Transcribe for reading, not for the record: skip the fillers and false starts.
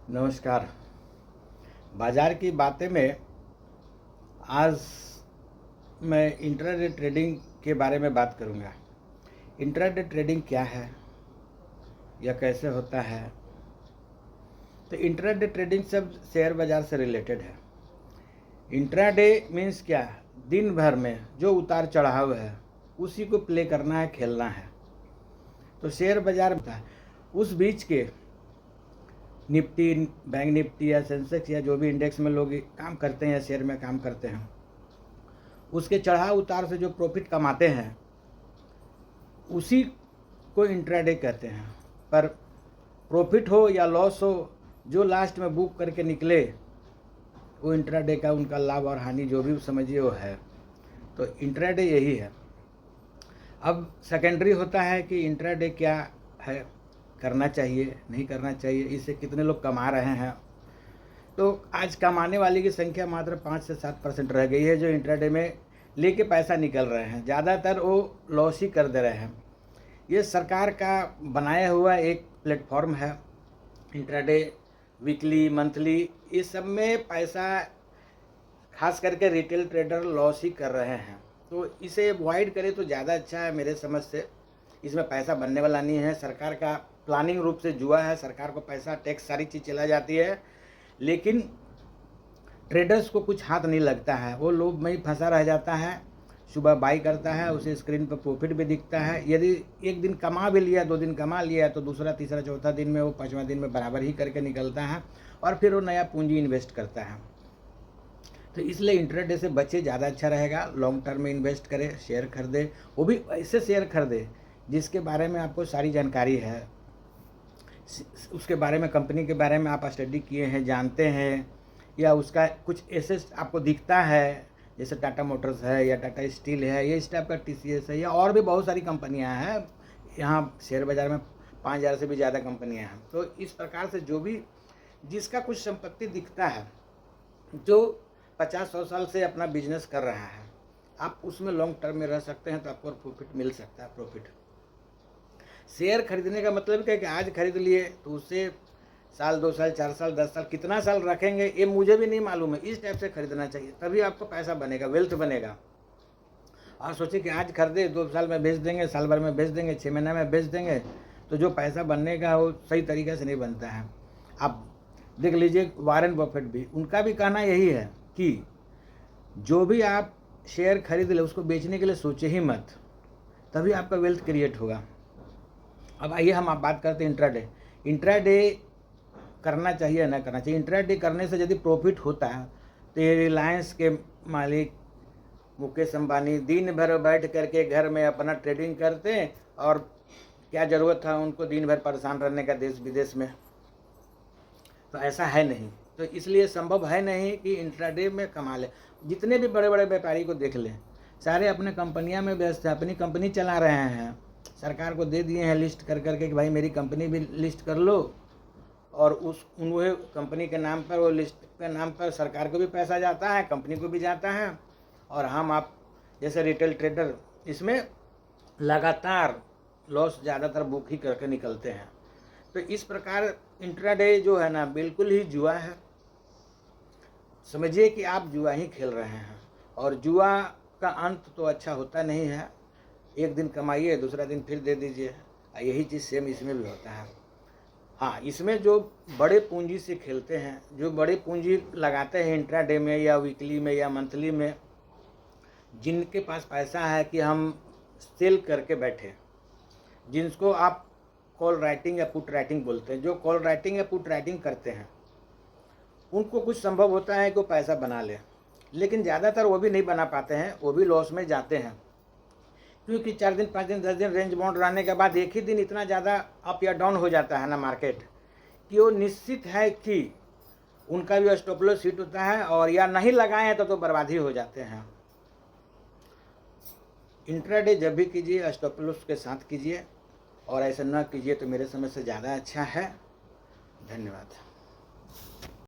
नमस्कार। बाज़ार की बातें में आज मैं इंट्राडे ट्रेडिंग के बारे में बात करूंगा। इंट्राडे ट्रेडिंग क्या है या कैसे होता है? तो इंट्राडे ट्रेडिंग सब शेयर बाज़ार से रिलेटेड है। इंट्राडे मीन्स क्या? दिन भर में जो उतार चढ़ाव है उसी को प्ले करना है, खेलना है। तो शेयर बाज़ार में था उस बीच के निफ्टी, बैंक निफ्टी या सेंसेक्स या जो भी इंडेक्स में लोग काम करते हैं या शेयर में काम करते हैं, उसके चढ़ाव उतार से जो प्रॉफिट कमाते हैं उसी को इंट्राडे कहते हैं। पर प्रॉफिट हो या लॉस हो, जो लास्ट में बुक करके निकले वो इंट्राडे का उनका लाभ और हानि जो भी समझिए वो है। तो इंट्राडे यही है। अब सेकेंडरी होता है कि इंट्राडे क्या है, करना चाहिए नहीं करना चाहिए, इससे कितने लोग कमा रहे हैं। तो आज कमाने वाले की संख्या मात्र 5 से 7% रह गई है जो इंट्राडे में लेके पैसा निकल रहे हैं। ज़्यादातर वो लॉस ही कर दे रहे हैं। ये सरकार का बनाया हुआ एक प्लेटफॉर्म है इंट्राडे, वीकली, मंथली, इस सब में पैसा खास करके रिटेल ट्रेडर लॉस ही कर रहे हैं। तो इसे अवॉइड करें तो ज़्यादा अच्छा है मेरे समझ से। इसमें पैसा बनने वाला नहीं है, सरकार का प्लानिंग रूप से जुआ है। सरकार को पैसा, टैक्स, सारी चीज़ चला जाती है, लेकिन ट्रेडर्स को कुछ हाथ नहीं लगता है। वो लोभ में ही फंसा रह जाता है। सुबह बाई करता है, उसे स्क्रीन पर प्रॉफिट भी दिखता है। यदि एक दिन कमा भी लिया, 2 दिन कमा लिया, तो दूसरा, तीसरा, चौथा दिन में वो 5वां दिन में बराबर ही करके निकलता है और फिर वो नया पूंजी इन्वेस्ट करता है। तो इसलिए इंट्राडे से बचे, ज़्यादा अच्छा रहेगा। लॉन्ग टर्म में इन्वेस्ट करें, शेयर खरीदे, वो भी ऐसे शेयर खरीदे जिसके बारे में आपको सारी जानकारी है, उसके बारे में, कंपनी के बारे में आप स्टडी किए हैं, जानते हैं, या उसका कुछ एसेट आपको दिखता है, जैसे टाटा मोटर्स है या टाटा स्टील है, ये इस टाइप का TCS है, या और भी बहुत सारी कंपनियां हैं। यहाँ शेयर बाज़ार में 5000 से भी ज़्यादा कंपनियां हैं। तो इस प्रकार से जो भी जिसका कुछ संपत्ति दिखता है, जो 50-100 साल से अपना बिजनेस कर रहा है, आप उसमें लॉन्ग टर्म में रह सकते हैं तो आपको प्रॉफिट मिल सकता है। प्रॉफिट शेयर खरीदने का मतलब क्या है कि आज खरीद लिए तो उससे साल, 2 साल, 4 साल, 10 साल, कितना साल रखेंगे ये मुझे भी नहीं मालूम है। इस टाइप से खरीदना चाहिए, तभी आपको पैसा बनेगा, वेल्थ बनेगा। और सोचिए कि आज खरीदे, 2 साल में बेच देंगे, साल भर में बेच देंगे, 6 महीने में बेच देंगे, तो जो पैसा बनने का वो सही तरीके से नहीं बनता है। आप देख लीजिए वॉरेन बफेट भी, उनका भी कहना यही है कि जो भी आप शेयर खरीद ले उसको बेचने के लिए सोचे ही मत, तभी आपका वेल्थ क्रिएट होगा। अब आइए हम आप बात करते हैं इंट्राडे। इंट्राडे करना चाहिए या ना करना चाहिए? इंट्राडे करने से यदि प्रॉफिट होता है तो ये रिलायंस के मालिक मुकेश अंबानी दिन भर बैठ करके घर में अपना ट्रेडिंग करते हैं, और क्या ज़रूरत था उनको दिन भर परेशान रहने का देश विदेश में? तो ऐसा है नहीं। तो इसलिए संभव है नहीं कि इंट्राडे में कमा ले। जितने भी बड़े बड़े व्यापारी को देख लें, सारे अपने कंपनियां में व्यस्त हैं, अपनी कंपनी चला रहे हैं। सरकार को दे दिए हैं लिस्ट कर करके कि भाई मेरी कंपनी भी लिस्ट कर लो, और वह कंपनी के नाम पर, वो लिस्ट के नाम पर सरकार को भी पैसा जाता है, कंपनी को भी जाता है, और हम आप जैसे रिटेल ट्रेडर इसमें लगातार लॉस ज़्यादातर बुक ही करके निकलते हैं। तो इस प्रकार इंट्राडे जो है ना, बिल्कुल ही जुआ है। समझिए कि आप जुआ ही खेल रहे हैं, और जुआ का अंत तो अच्छा होता नहीं है। एक दिन कमाइए, दूसरा दिन फिर दे दीजिए। यही चीज़ सेम इसमें भी होता है। हाँ, इसमें जो बड़े पूंजी से खेलते हैं, जो बड़े पूंजी लगाते हैं इंट्राडे में या वीकली में या मंथली में, जिनके पास पैसा है कि हम सेल करके बैठे, जिनको आप कॉल राइटिंग या पुट राइटिंग बोलते हैं, जो कॉल राइटिंग या पुट राइटिंग करते हैं, उनको कुछ संभव होता है कि वो पैसा बना ले, लेकिन ज़्यादातर वो भी नहीं बना पाते हैं, वो भी लॉस में जाते हैं। क्योंकि 4 दिन, 5 दिन, 10 दिन रेंज बाउंड रहने के बाद एक ही दिन इतना ज़्यादा अप या डाउन हो जाता है ना मार्केट, कि वो निश्चित है कि उनका भी स्टॉप लॉस हिट होता है, और या नहीं लगाए हैं तो बर्बाद ही हो जाते हैं। इंट्राडे जब भी कीजिए स्टॉप लॉस के साथ कीजिए, और ऐसा ना कीजिए तो मेरे समझ से ज़्यादा अच्छा है। धन्यवाद।